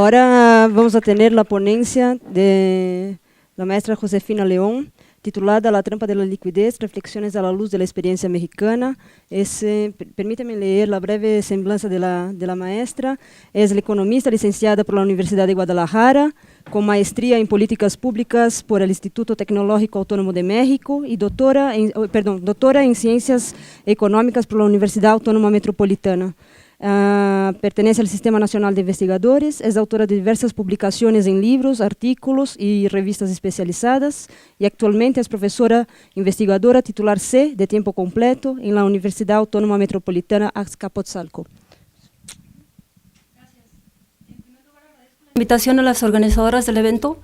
Ahora vamos a tener la ponencia de la maestra Josefina León, titulada La trampa de la liquidez, reflexiones a la luz de la experiencia mexicana. Permítame leer la breve semblanza de la maestra. Es la economista licenciada por la Universidad de Guadalajara, con maestría en políticas públicas por el Instituto Tecnológico Autónomo de México y doctora en ciencias económicas por la Universidad Autónoma Metropolitana. Pertenece al Sistema Nacional de Investigadores, es autora de diversas publicaciones en libros, artículos y revistas especializadas y actualmente es profesora investigadora titular C de tiempo completo en la Universidad Autónoma Metropolitana Azcapotzalco. Gracias. En primer lugar, agradezco la invitación a las organizadoras del evento,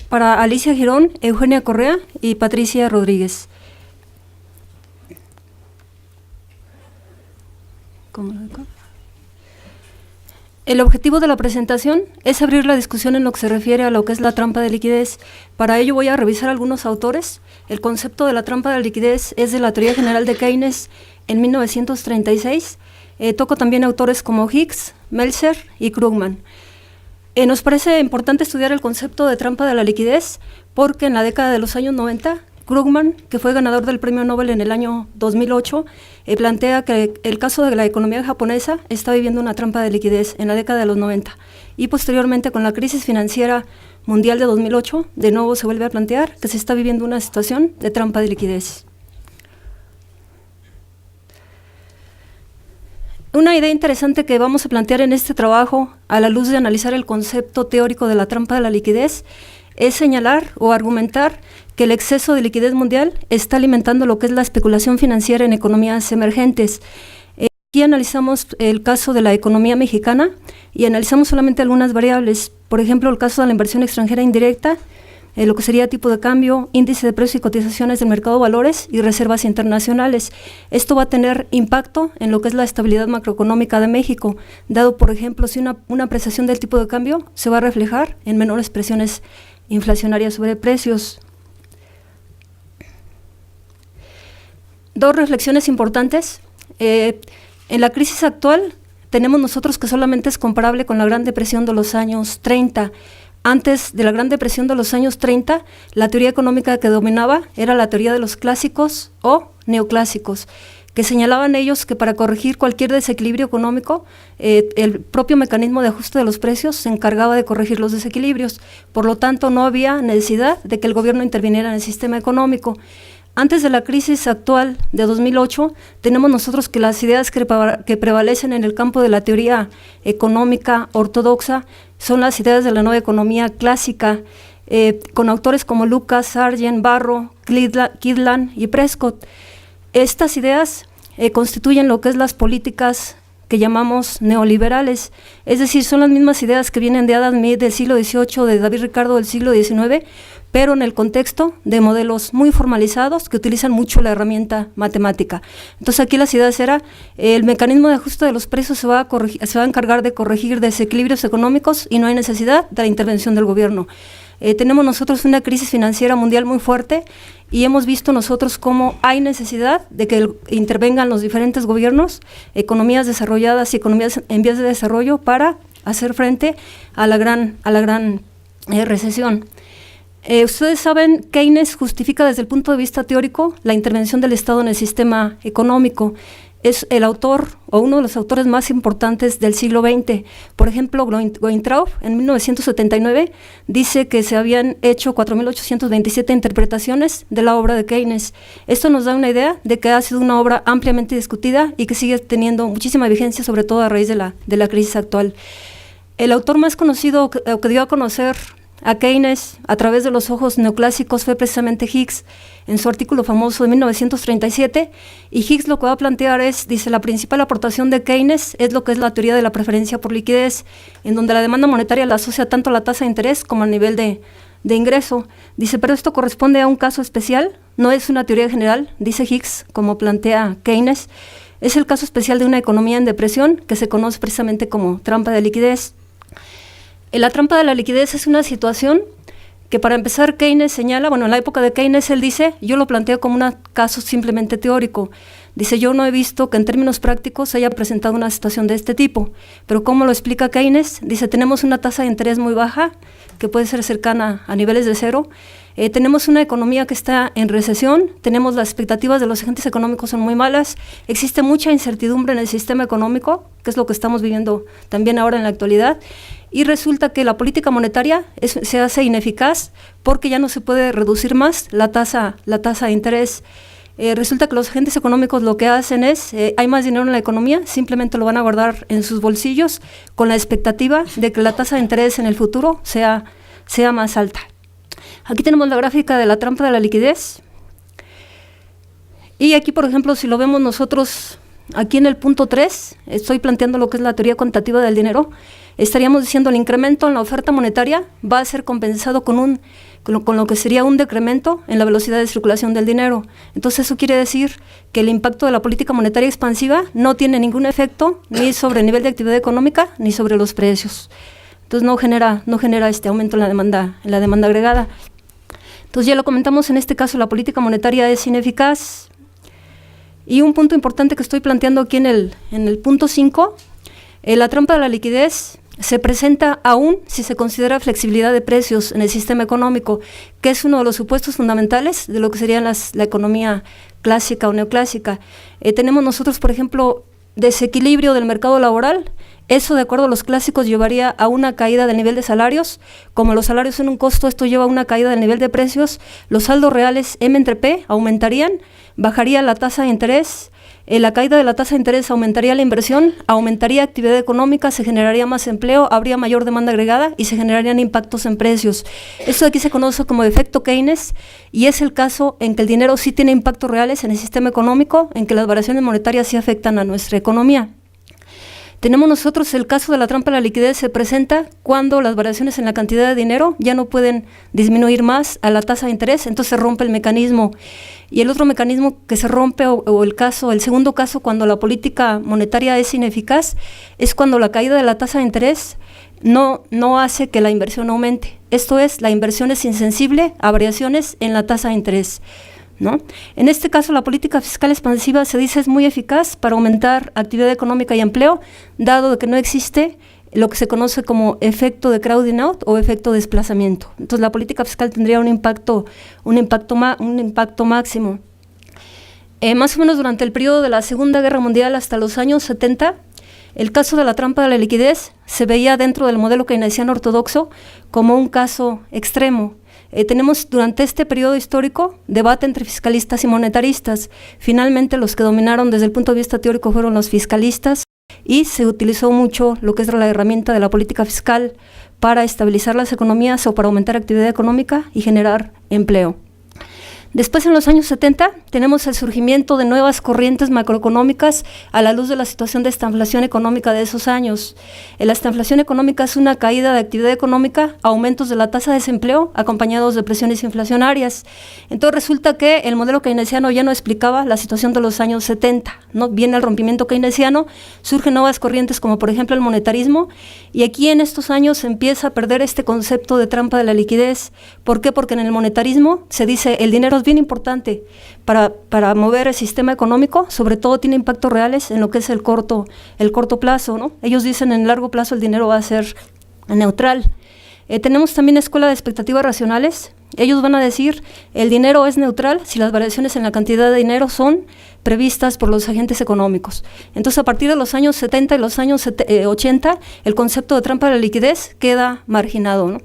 para Alicia Girón, Eugenia Correa y Patricia Rodríguez. El objetivo de la presentación es abrir la discusión en lo que se refiere a lo que es la trampa de liquidez. Para ello voy a revisar algunos autores. El concepto de la trampa de liquidez es de la teoría general de Keynes en 1936. Toco también autores como Hicks, Meltzer y Krugman. Nos parece importante estudiar el concepto de trampa de la liquidez porque en la década de los años 90, Krugman, que fue ganador del premio Nobel en el año 2008, plantea que el caso de la economía japonesa está viviendo una trampa de liquidez en la década de los 90 y posteriormente con la crisis financiera mundial de 2008, de nuevo se vuelve a plantear que se está viviendo una situación de trampa de liquidez. Una idea interesante que vamos a plantear en este trabajo, a la luz de analizar el concepto teórico de la trampa de la liquidez, es señalar o argumentar que el exceso de liquidez mundial está alimentando lo que es la especulación financiera en economías emergentes. Aquí analizamos el caso de la economía mexicana y analizamos solamente algunas variables, por ejemplo, el caso de la inversión extranjera indirecta, lo que sería tipo de cambio, índice de precios y cotizaciones del mercado de valores y reservas internacionales. Esto va a tener impacto en lo que es la estabilidad macroeconómica de México, dado, por ejemplo, si una apreciación del tipo de cambio se va a reflejar en menores presiones inflacionarias sobre precios. Dos reflexiones importantes. En la crisis actual tenemos nosotros que solamente es comparable con la Gran Depresión de los años 30. Antes de la Gran Depresión de los años 30, la teoría económica que dominaba era la teoría de los clásicos o neoclásicos, que señalaban ellos que para corregir cualquier desequilibrio económico, el propio mecanismo de ajuste de los precios se encargaba de corregir los desequilibrios. Por lo tanto, no había necesidad de que el gobierno interviniera en el sistema económico. Antes de la crisis actual de 2008, tenemos nosotros que las ideas que prevalecen en el campo de la teoría económica ortodoxa son las ideas de la nueva economía clásica, con autores como Lucas, Sargent, Barro, Kydland y Prescott. Estas ideas constituyen lo que es las políticas que llamamos neoliberales, es decir, son las mismas ideas que vienen de Adam Smith del siglo XVIII, de David Ricardo del siglo XIX, pero en el contexto de modelos muy formalizados que utilizan mucho la herramienta matemática. Entonces aquí las ideas era, el mecanismo de ajuste de los precios se va a encargar de corregir desequilibrios económicos y no hay necesidad de la intervención del gobierno. Tenemos nosotros una crisis financiera mundial muy fuerte y hemos visto nosotros cómo hay necesidad de que intervengan los diferentes gobiernos, economías desarrolladas y economías en vías de desarrollo para hacer frente a la gran recesión. Ustedes saben, Keynes justifica desde el punto de vista teórico la intervención del Estado en el sistema económico. Es el autor o uno de los autores más importantes del siglo XX. Por ejemplo, Weintraub en 1979 dice que se habían hecho 4.827 interpretaciones de la obra de Keynes. Esto nos da una idea de que ha sido una obra ampliamente discutida y que sigue teniendo muchísima vigencia, sobre todo a raíz de la crisis actual. El autor más conocido que dio a conocer a Keynes a través de los ojos neoclásicos fue precisamente Hicks, en su artículo famoso de 1937, y Hicks lo que va a plantear es, dice, la principal aportación de Keynes es lo que es la teoría de la preferencia por liquidez, en donde la demanda monetaria la asocia tanto a la tasa de interés como al nivel de ingreso. Dice, pero esto corresponde a un caso especial, no es una teoría general, dice Hicks, como plantea Keynes, es el caso especial de una economía en depresión que se conoce precisamente como trampa de liquidez. La trampa de la liquidez es una situación que, para empezar, Keynes señala, bueno, en la época de Keynes él dice, yo lo planteo como un caso simplemente teórico. Dice, yo no he visto que en términos prácticos se haya presentado una situación de este tipo. Pero ¿cómo lo explica Keynes? Dice, tenemos una tasa de interés muy baja, que puede ser cercana a niveles de cero. Tenemos una economía que está en recesión, tenemos las expectativas de los agentes económicos son muy malas, existe mucha incertidumbre en el sistema económico, que es lo que estamos viviendo también ahora en la actualidad, y resulta que la política monetaria se hace ineficaz porque ya no se puede reducir más la tasa de interés. Resulta que los agentes económicos lo que hacen es, hay más dinero en la economía, simplemente lo van a guardar en sus bolsillos con la expectativa de que la tasa de interés en el futuro sea más alta. Aquí tenemos la gráfica de la trampa de la liquidez. Y aquí, por ejemplo, si lo vemos nosotros, aquí en el punto 3, estoy planteando lo que es la teoría cuantitativa del dinero, estaríamos diciendo el incremento en la oferta monetaria va a ser compensado con lo que sería un decremento en la velocidad de circulación del dinero. Entonces eso quiere decir que el impacto de la política monetaria expansiva no tiene ningún efecto ni sobre el nivel de actividad económica ni sobre los precios. Entonces no genera este aumento en la demanda agregada. Entonces ya lo comentamos, en este caso la política monetaria es ineficaz. Y un punto importante que estoy planteando aquí en el punto 5, la trampa de la liquidez se presenta aún si se considera flexibilidad de precios en el sistema económico, que es uno de los supuestos fundamentales de lo que sería la economía clásica o neoclásica. Tenemos nosotros, por ejemplo, desequilibrio del mercado laboral. Eso, de acuerdo a los clásicos, llevaría a una caída del nivel de salarios. Como los salarios son un costo, esto lleva a una caída del nivel de precios. Los saldos reales M entre P aumentarían, bajaría la tasa de interés. La caída de la tasa de interés aumentaría la inversión, aumentaría actividad económica, se generaría más empleo, habría mayor demanda agregada y se generarían impactos en precios. Esto de aquí se conoce como efecto Keynes y es el caso en que el dinero sí tiene impactos reales en el sistema económico, en que las variaciones monetarias sí afectan a nuestra economía. Tenemos nosotros el caso de la trampa de la liquidez, se presenta cuando las variaciones en la cantidad de dinero ya no pueden disminuir más a la tasa de interés, entonces se rompe el mecanismo. Y el otro mecanismo que se rompe, el segundo caso, cuando la política monetaria es ineficaz, es cuando la caída de la tasa de interés no hace que la inversión aumente. Esto es, la inversión es insensible a variaciones en la tasa de interés, ¿no? En este caso, la política fiscal expansiva se dice es muy eficaz para aumentar actividad económica y empleo, dado que no existe lo que se conoce como efecto de crowding out o efecto de desplazamiento. Entonces, la política fiscal tendría un impacto máximo. Más o menos durante el periodo de la Segunda Guerra Mundial hasta los años 70, el caso de la trampa de la liquidez se veía dentro del modelo keynesiano ortodoxo como un caso extremo. Tenemos durante este periodo histórico debate entre fiscalistas y monetaristas. Finalmente los que dominaron desde el punto de vista teórico fueron los fiscalistas y se utilizó mucho lo que es la herramienta de la política fiscal para estabilizar las economías o para aumentar actividad económica y generar empleo. Después, en los años 70, tenemos el surgimiento de nuevas corrientes macroeconómicas a la luz de la situación de estanflación económica de esos años. La estanflación económica es una caída de actividad económica, aumentos de la tasa de desempleo acompañados de presiones inflacionarias. Entonces resulta que el modelo keynesiano ya no explicaba la situación de los años 70, ¿no? Viene el rompimiento keynesiano, surgen nuevas corrientes como por ejemplo el monetarismo, y aquí en estos años se empieza a perder este concepto de trampa de la liquidez. ¿Por qué? Porque en el monetarismo se dice el dinero es bien importante para mover el sistema económico, sobre todo tiene impactos reales en lo que es el corto plazo, ¿no? Ellos dicen en el largo plazo el dinero va a ser neutral. Tenemos también escuela de expectativas racionales. Ellos van a decir el dinero es neutral si las variaciones en la cantidad de dinero son previstas por los agentes económicos. Entonces, a partir de los años 70 y los años 80, el concepto de trampa de la liquidez queda marginado, ¿no?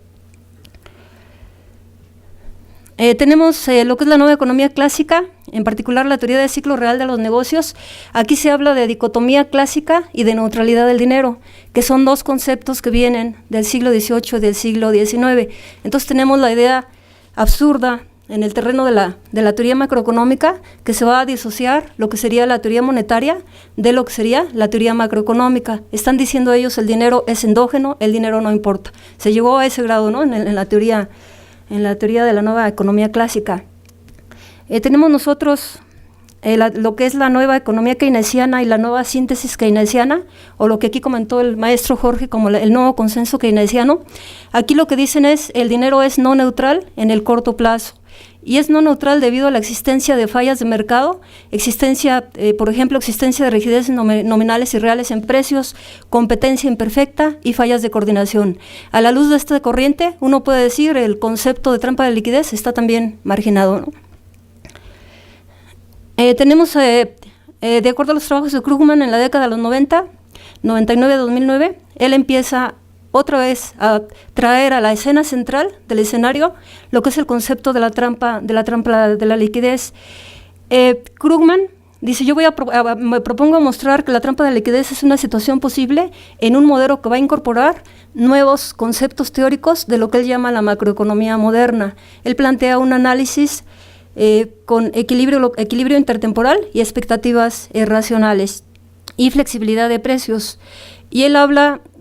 Tenemos lo que es la nueva economía clásica, en particular la teoría del ciclo real de los negocios. Aquí se habla de dicotomía clásica y de neutralidad del dinero, que son dos conceptos que vienen del siglo XVIII y del siglo XIX. Entonces tenemos la idea absurda en el terreno de la teoría macroeconómica, que se va a disociar lo que sería la teoría monetaria de lo que sería la teoría macroeconómica. Están diciendo ellos el dinero es endógeno, el dinero no importa. Se llegó a ese grado, ¿no? en la teoría de la nueva economía clásica. Tenemos nosotros lo que es la nueva economía keynesiana y la nueva síntesis keynesiana, o lo que aquí comentó el maestro Jorge como el nuevo consenso keynesiano. Aquí lo que dicen es el dinero es no neutral en el corto plazo y es no neutral debido a la existencia de fallas de mercado, por ejemplo, existencia de rigideces nominales y reales en precios, competencia imperfecta y fallas de coordinación. A la luz de esta corriente, uno puede decir el concepto de trampa de liquidez está también marginado, ¿no? Tenemos, de acuerdo a los trabajos de Krugman en la década de los 90, 99-2009, él empieza otra vez a traer a la escena central del escenario lo que es el concepto de la trampa de la liquidez. Krugman dice, me propongo mostrar que la trampa de la liquidez es una situación posible en un modelo que va a incorporar nuevos conceptos teóricos de lo que él llama la macroeconomía moderna. Él plantea un análisis con equilibrio intertemporal y expectativas racionales y flexibilidad de precios. Y él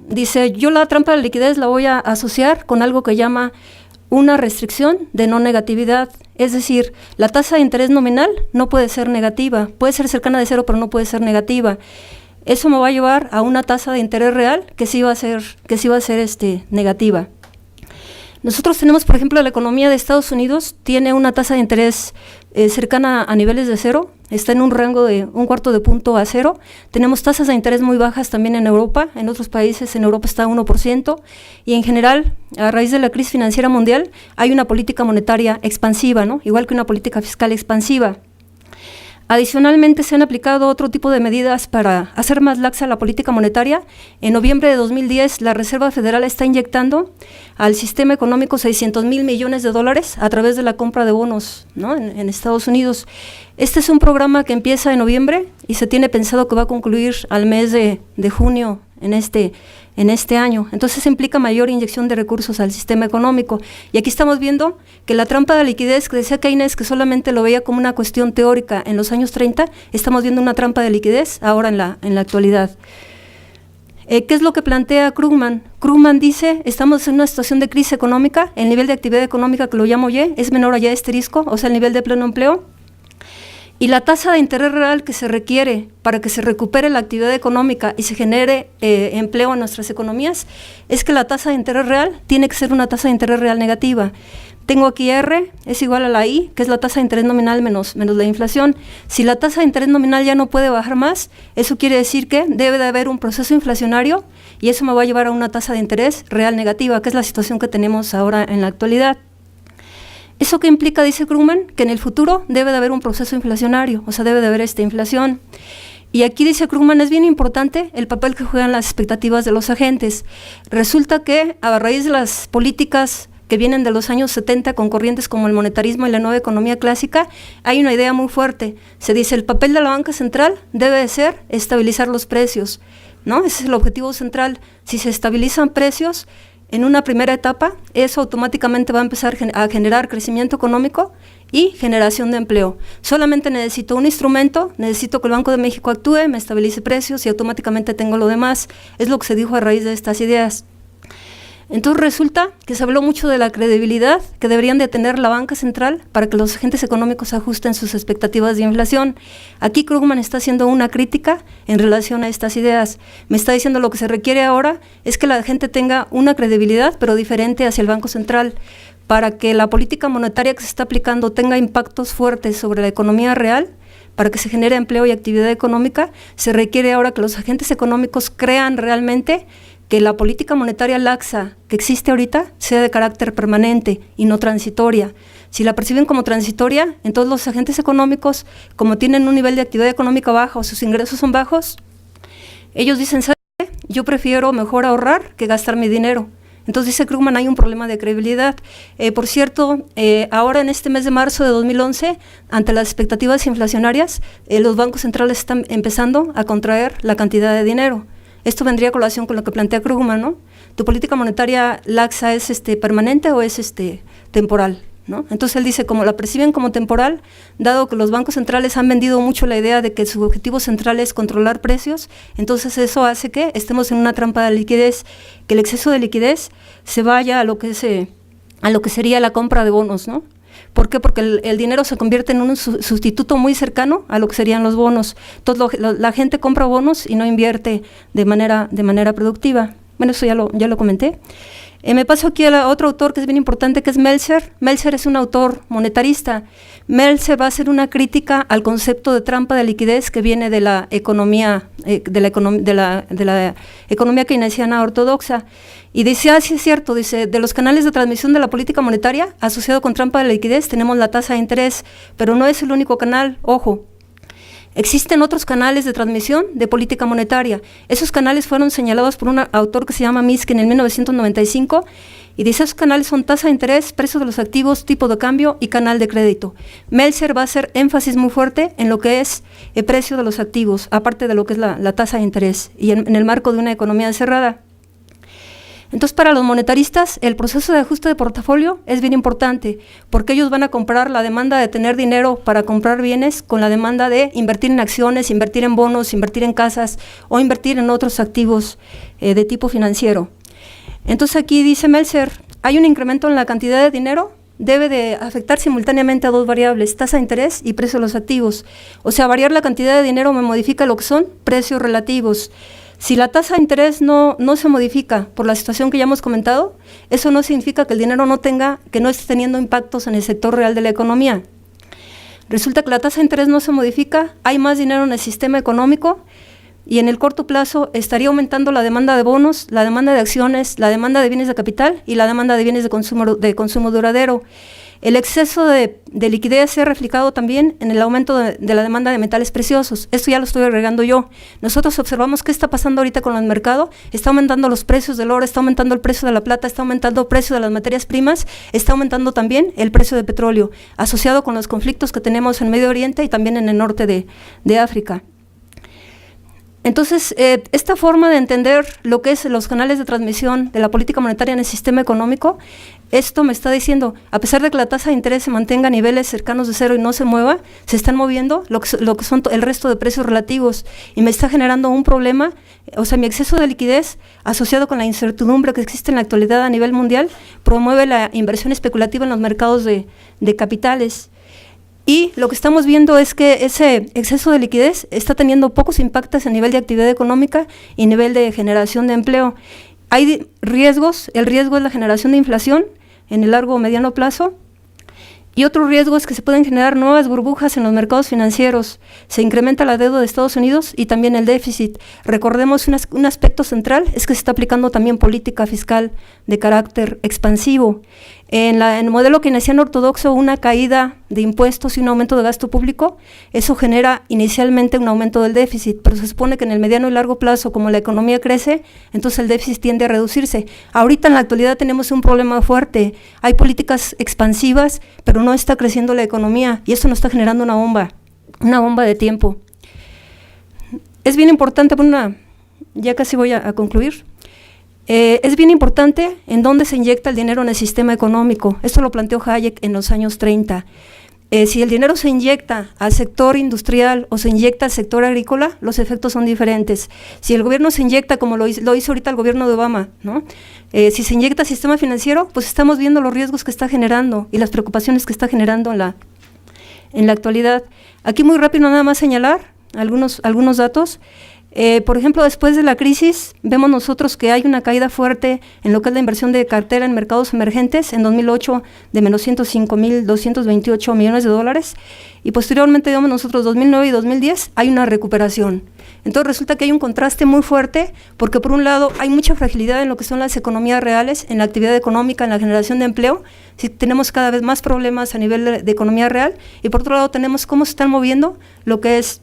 dice, yo la trampa de la liquidez la voy a asociar con algo que llama una restricción de no negatividad. Es decir, la tasa de interés nominal no puede ser negativa, puede ser cercana de cero, pero no puede ser negativa. Eso me va a llevar a una tasa de interés real que sí va a ser negativa. Nosotros tenemos, por ejemplo, la economía de Estados Unidos tiene una tasa de interés cercana a niveles de cero, está en un rango de 1/4 de punto a cero. Tenemos tasas de interés muy bajas también en Europa, en otros países en Europa está a 1%, y en general, a raíz de la crisis financiera mundial, hay una política monetaria expansiva, ¿no? Igual que una política fiscal expansiva. Adicionalmente, se han aplicado otro tipo de medidas para hacer más laxa la política monetaria. En noviembre de 2010, la Reserva Federal está inyectando al sistema económico $600,000 millones a través de la compra de bonos, ¿no? en Estados Unidos. Este es un programa que empieza en noviembre y se tiene pensado que va a concluir al mes de junio en este año. Entonces implica mayor inyección de recursos al sistema económico. Y aquí estamos viendo que la trampa de liquidez, que decía Keynes que solamente lo veía como una cuestión teórica en los años 30, estamos viendo una trampa de liquidez ahora en la actualidad. ¿Qué es lo que plantea Krugman? Krugman dice, estamos en una situación de crisis económica, el nivel de actividad económica, que lo llamo Y, es menor a Y asterisco, o sea, el nivel de pleno empleo. Y la tasa de interés real que se requiere para que se recupere la actividad económica y se genere empleo en nuestras economías es que la tasa de interés real tiene que ser una tasa de interés real negativa. Tengo aquí R es igual a la I, que es la tasa de interés nominal menos la inflación. Si la tasa de interés nominal ya no puede bajar más, eso quiere decir que debe de haber un proceso inflacionario y eso me va a llevar a una tasa de interés real negativa, que es la situación que tenemos ahora en la actualidad. ¿Eso qué implica, dice Krugman? Que en el futuro debe de haber un proceso inflacionario, o sea, debe de haber inflación. Y aquí dice Krugman, es bien importante el papel que juegan las expectativas de los agentes. Resulta que a raíz de las políticas que vienen de los años 70 con corrientes como el monetarismo y la nueva economía clásica, hay una idea muy fuerte. Se dice, el papel de la banca central debe de ser estabilizar los precios, ¿no? Ese es el objetivo central. Si se estabilizan precios, en una primera etapa, eso automáticamente va a empezar a generar crecimiento económico y generación de empleo. Solamente necesito un instrumento, necesito que el Banco de México actúe, me estabilice precios y automáticamente tengo lo demás. Es lo que se dijo a raíz de estas ideas. Entonces resulta que se habló mucho de la credibilidad que deberían de tener la banca central para que los agentes económicos ajusten sus expectativas de inflación. Aquí Krugman está haciendo una crítica en relación a estas ideas. Me está diciendo lo que se requiere ahora es que la gente tenga una credibilidad, pero diferente hacia el Banco Central, para que la política monetaria que se está aplicando tenga impactos fuertes sobre la economía real. Para que se genere empleo y actividad económica, se requiere ahora que los agentes económicos crean realmente que la política monetaria laxa que existe ahorita sea de carácter permanente y no transitoria. Si la perciben como transitoria, entonces los agentes económicos, como tienen un nivel de actividad económica baja o sus ingresos son bajos, ellos dicen, ¿sabe qué? Yo prefiero mejor ahorrar que gastar mi dinero. Entonces dice Krugman, hay un problema de credibilidad. Por cierto, ahora en este mes de marzo de 2011, ante las expectativas inflacionarias, los bancos centrales están empezando a contraer la cantidad de dinero. Esto vendría a colación con lo que plantea Krugman, ¿no? ¿Tu política monetaria laxa es permanente o es temporal? ¿No? Entonces él dice, como la perciben como temporal, dado que los bancos centrales han vendido mucho la idea de que su objetivo central es controlar precios, entonces eso hace que estemos en una trampa de liquidez, que el exceso de liquidez se vaya a lo que sería la compra de bonos, ¿no? ¿Por qué? Porque el dinero se convierte en un sustituto muy cercano a lo que serían los bonos. Entonces la gente compra bonos y no invierte de manera productiva. Bueno, eso ya lo comenté. Me paso aquí a otro autor que es bien importante, que es Meltzer. Meltzer es un autor monetarista. Meltzer va a hacer una crítica al concepto de trampa de liquidez que viene de la economía, de la economía keynesiana ortodoxa. Y dice, sí es cierto, dice, de los canales de transmisión de la política monetaria asociado con trampa de liquidez tenemos la tasa de interés, pero no es el único canal, ojo. Existen otros canales de transmisión de política monetaria. Esos canales fueron señalados por un autor que se llama Miskin en 1995 y dice, esos canales son tasa de interés, precio de los activos, tipo de cambio y canal de crédito. Meltzer va a hacer énfasis muy fuerte en lo que es el precio de los activos, aparte de lo que es la tasa de interés y en el marco de una economía cerrada. Entonces, para los monetaristas, el proceso de ajuste de portafolio es bien importante, porque ellos van a comparar la demanda de tener dinero para comprar bienes con la demanda de invertir en acciones, invertir en bonos, invertir en casas o invertir en otros activos de tipo financiero. Entonces, aquí dice Meltzer, hay un incremento en la cantidad de dinero, debe de afectar simultáneamente a dos variables, tasa de interés y precio de los activos. O sea, variar la cantidad de dinero me modifica lo que son precios relativos. Si la tasa de interés no se modifica por la situación que ya hemos comentado, eso no significa que el dinero que no esté teniendo impactos en el sector real de la economía. Resulta que la tasa de interés no se modifica, hay más dinero en el sistema económico y en el corto plazo estaría aumentando la demanda de bonos, la demanda de acciones, la demanda de bienes de capital y la demanda de bienes de consumo duradero. El exceso de liquidez se ha reflejado también en el aumento de la demanda de metales preciosos. Esto ya lo estoy agregando yo. Nosotros observamos qué está pasando ahorita con el mercado. Está aumentando los precios del oro, está aumentando el precio de la plata, está aumentando el precio de las materias primas, está aumentando también el precio de petróleo, asociado con los conflictos que tenemos en Medio Oriente y también en el norte de África. Entonces, esta forma de entender lo que es los canales de transmisión de la política monetaria en el sistema económico, esto me está diciendo, a pesar de que la tasa de interés se mantenga a niveles cercanos de cero y no se mueva, se están moviendo lo que son el resto de precios relativos y me está generando un problema, o sea, mi exceso de liquidez asociado con la incertidumbre que existe en la actualidad a nivel mundial promueve la inversión especulativa en los mercados de capitales. Y lo que estamos viendo es que ese exceso de liquidez está teniendo pocos impactos a nivel de actividad económica y nivel de generación de empleo. Hay riesgos, el riesgo es la generación de inflación en el largo o mediano plazo, y otro riesgo es que se pueden generar nuevas burbujas en los mercados financieros. Se incrementa la deuda de Estados Unidos y también el déficit. Recordemos, un aspecto central es que se está aplicando también política fiscal de carácter expansivo. En el modelo keynesiano ortodoxo, una caída de impuestos y un aumento de gasto público, eso genera inicialmente un aumento del déficit, pero se supone que en el mediano y largo plazo, como la economía crece, entonces el déficit tiende a reducirse. Ahorita en la actualidad tenemos un problema fuerte, hay políticas expansivas, pero no está creciendo la economía y eso nos está generando una bomba de tiempo. Es bien importante, ya casi voy a concluir. Es bien importante en dónde se inyecta el dinero en el sistema económico. Esto lo planteó Hayek en los años 30. Si el dinero se inyecta al sector industrial o se inyecta al sector agrícola, los efectos son diferentes. Si el gobierno se inyecta, como lo hizo ahorita el gobierno de Obama, ¿no? Si se inyecta al sistema financiero, pues estamos viendo los riesgos que está generando y las preocupaciones que está generando en la actualidad. Aquí muy rápido nada más señalar algunos datos. Por ejemplo, después de la crisis, vemos nosotros que hay una caída fuerte en lo que es la inversión de cartera en mercados emergentes, en 2008 de menos 105.228 millones de dólares, y posteriormente vemos nosotros 2009 y 2010 hay una recuperación. Entonces resulta que hay un contraste muy fuerte, porque por un lado hay mucha fragilidad en lo que son las economías reales, en la actividad económica, en la generación de empleo, si tenemos cada vez más problemas a nivel de economía real, y por otro lado tenemos cómo se están moviendo lo que es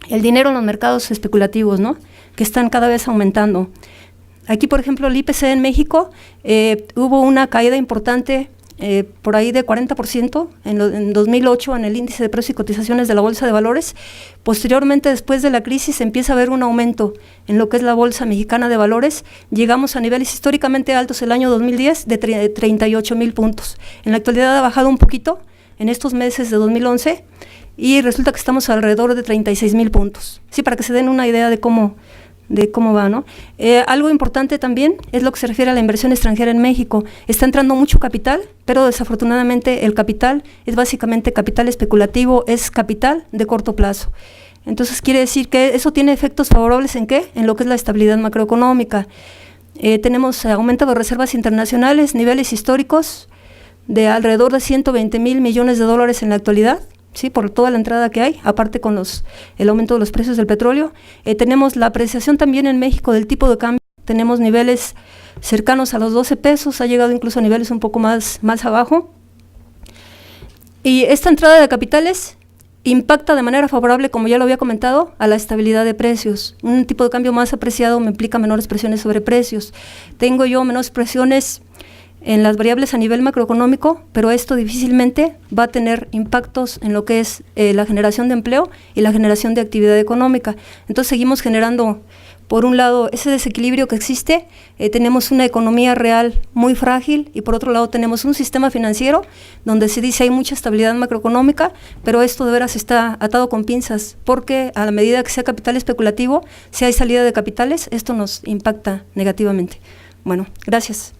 el dinero en los mercados especulativos, ¿no? Que están cada vez aumentando. Aquí, por ejemplo, el IPC en México, hubo una caída importante, por ahí de 40% en 2008 en el índice de precios y cotizaciones de la Bolsa de Valores. Posteriormente, después de la crisis, empieza a haber un aumento en lo que es la Bolsa Mexicana de Valores. Llegamos a niveles históricamente altos el año 2010 de 38,000 puntos. En la actualidad ha bajado un poquito en estos meses de 2011, y resulta que estamos alrededor de 36,000 puntos. Sí, para que se den una idea de cómo va, ¿no? Algo importante también es lo que se refiere a la inversión extranjera en México. Está entrando mucho capital, pero desafortunadamente el capital es básicamente capital especulativo, es capital de corto plazo. Entonces quiere decir que eso tiene efectos favorables ¿en qué? En lo que es la estabilidad macroeconómica. tenemos aumento de reservas internacionales, niveles históricos de alrededor de 120,000 millones de dólares en la actualidad, ¿sí? Por toda la entrada que hay, aparte con el aumento de los precios del petróleo. Tenemos la apreciación también en México del tipo de cambio, tenemos niveles cercanos a los 12 pesos, ha llegado incluso a niveles un poco más abajo. Y esta entrada de capitales impacta de manera favorable, como ya lo había comentado, a la estabilidad de precios. Un tipo de cambio más apreciado me implica menores presiones sobre precios. Tengo yo menores presiones en las variables a nivel macroeconómico, pero esto difícilmente va a tener impactos en lo que es la generación de empleo y la generación de actividad económica. Entonces seguimos generando, por un lado, ese desequilibrio que existe, tenemos una economía real muy frágil y por otro lado tenemos un sistema financiero donde se dice hay mucha estabilidad macroeconómica, pero esto de veras está atado con pinzas, porque a la medida que sea capital especulativo, si hay salida de capitales, esto nos impacta negativamente. Bueno, gracias.